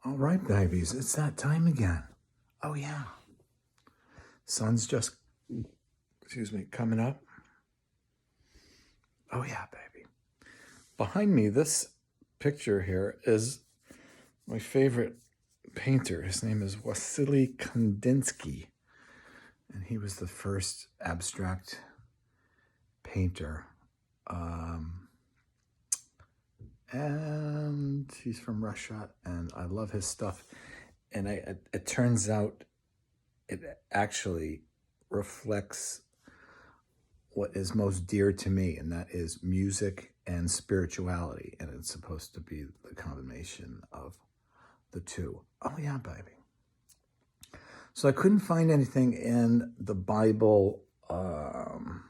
All right, babies, it's that time again. Oh, yeah. Sun's just, coming up. Oh, yeah, baby. Behind me, this picture here is my favorite painter. His name is Wasily Kandinsky, and he was the first abstract painter. And he's from Russia, and I love his stuff. And it turns out it actually reflects what is most dear to me, and that is music and spirituality. And it's supposed to be the combination of the two. Oh, yeah, baby. So I couldn't find anything in the Bible. And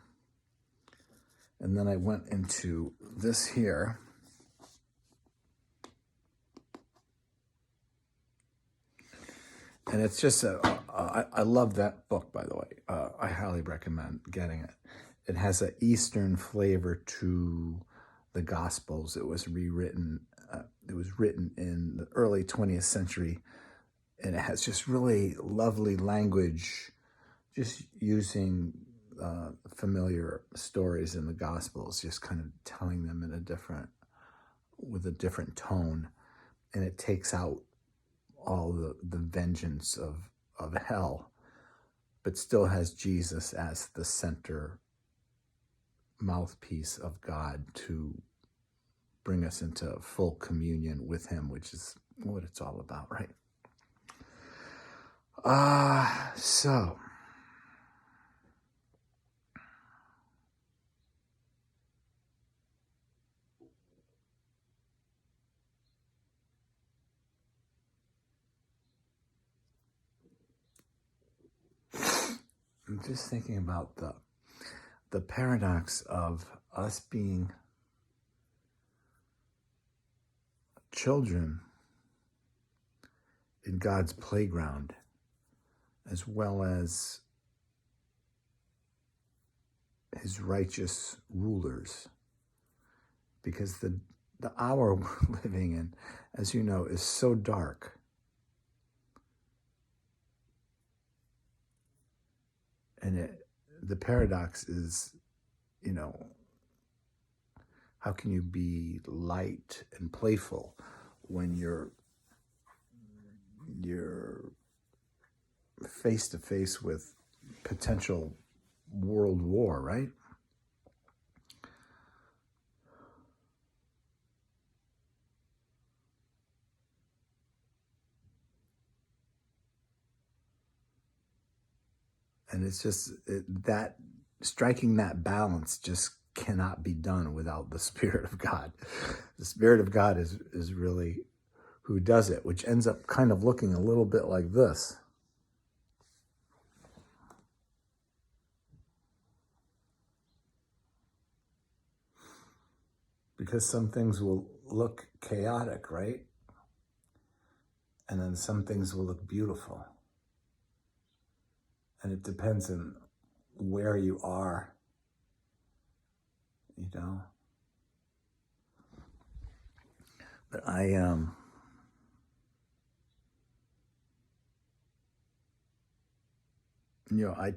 then I went into this here. And it's just, I love that book, by the way. I highly recommend getting it. It has an Eastern flavor to the Gospels. It was rewritten. It was written in the early 20th century. And it has just really lovely language, just using familiar stories in the Gospels, just kind of telling them with a different tone. And it takes out all the vengeance of hell, but still has Jesus as the center mouthpiece of God to bring us into full communion with him, which is what it's all about, right? So I'm just thinking about the paradox of us being children in God's playground, as well as his righteous rulers. Because the hour we're living in, as you know, is so dark. And the paradox is, how can you be light and playful when you're face to face with potential world war, right? And it's just that striking that balance just cannot be done without the Spirit of God. The Spirit of God is really who does it, which ends up kind of looking a little bit like this. Because some things will look chaotic, right? And then some things will look beautiful. And it depends on where you are, But I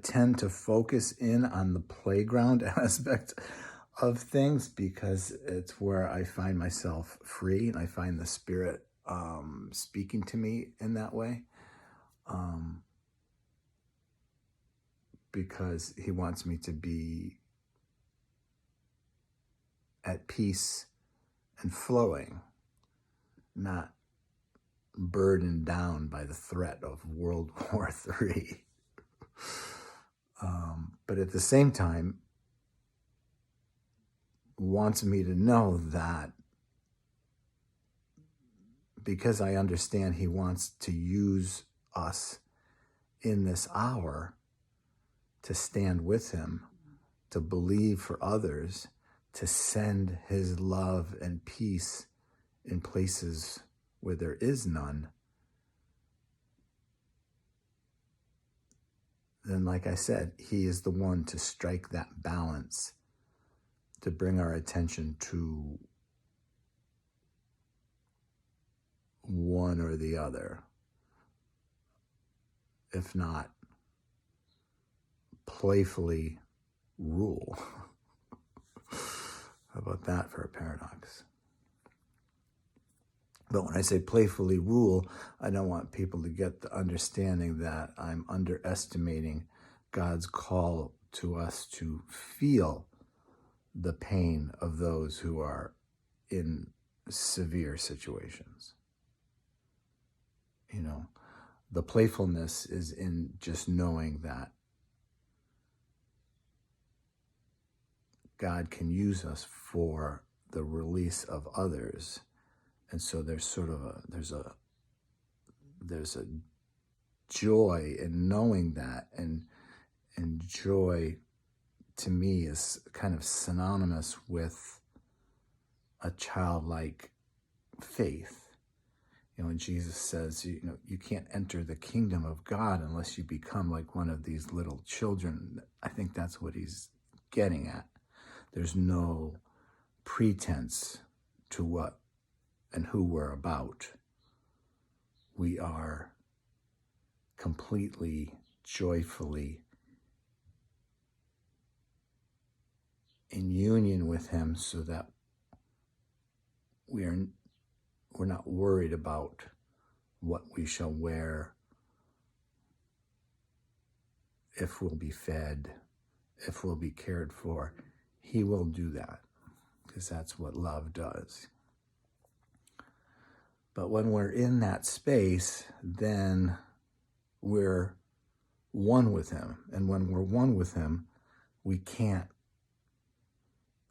tend to focus in on the playground aspect of things because it's where I find myself free and I find the Spirit speaking to me in that way. Because he wants me to be at peace and flowing, not burdened down by the threat of World War III. But at the same time, wants me to know that because I understand he wants to use us in this hour to stand with him, to believe for others, to send his love and peace in places where there is none, then like I said, he is the one to strike that balance, to bring our attention to one or the other, if not playfully rule. How about that for a paradox? But when I say playfully rule, I don't want people to get the understanding that I'm underestimating God's call to us to feel the pain of those who are in severe situations. You know, the playfulness is in just knowing that God can use us for the release of others. And so there's sort of there's a joy in knowing that, and joy to me is kind of synonymous with a childlike faith. You know, when Jesus says, you can't enter the kingdom of God unless you become like one of these little children. I think that's what he's getting at. There's no pretense to what and who we're about. We are completely, joyfully in union with him, so that we're not worried about what we shall wear, if we'll be fed, if we'll be cared for. He will do that, because that's what love does. But when we're in that space, then we're one with him. And when we're one with him, we can't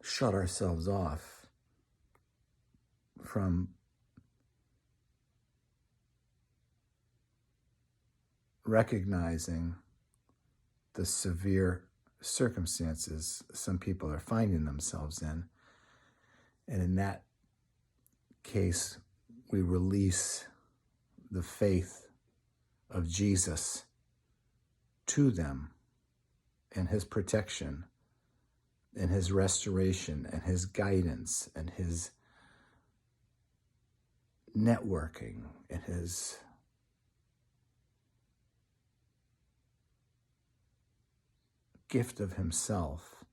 shut ourselves off from recognizing the severe circumstances some people are finding themselves in. And in that case, we release the faith of Jesus to them, and his protection, and his restoration, and his guidance, and his networking, and his gift of himself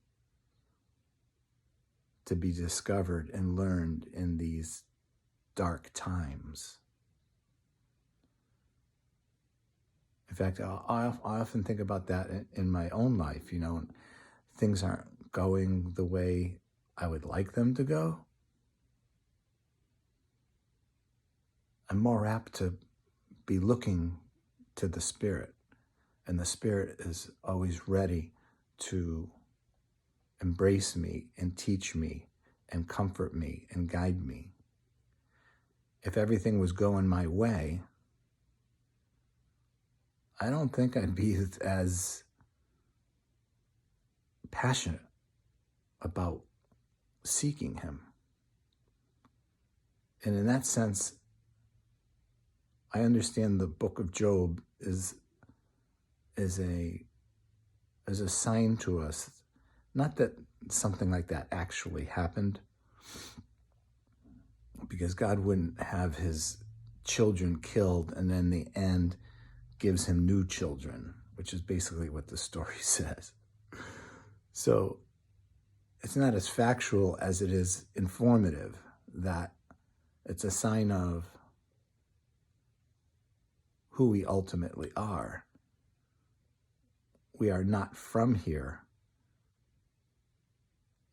to be discovered and learned in these dark times. In fact, I often think about that in my own life. You know, things aren't going the way I would like them to go. I'm more apt to be looking to the Spirit, and the Spirit is always ready to embrace me and teach me and comfort me and guide me. If everything was going my way, I don't think I'd be as passionate about seeking him. And in that sense, I understand the book of Job is a sign to us, not that something like that actually happened, because God wouldn't have his children killed and then in the end gives him new children, which is basically what the story says. So it's not as factual as it is informative, that it's a sign of who we ultimately are. We are not from here.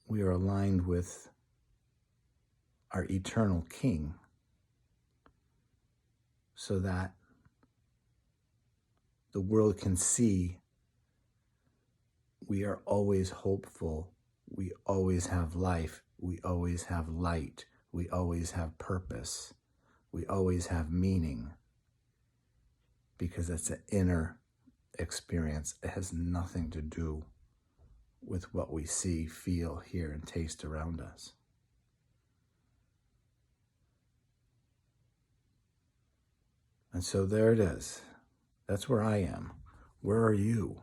We are aligned with our eternal King, so that the world can see we are always hopeful, we always have life, we always have light, we always have purpose, we always have meaning, because it's an inner experience. It has nothing to do with what we see, feel, hear, and taste around us. And so there it is. That's where I am. Where are you?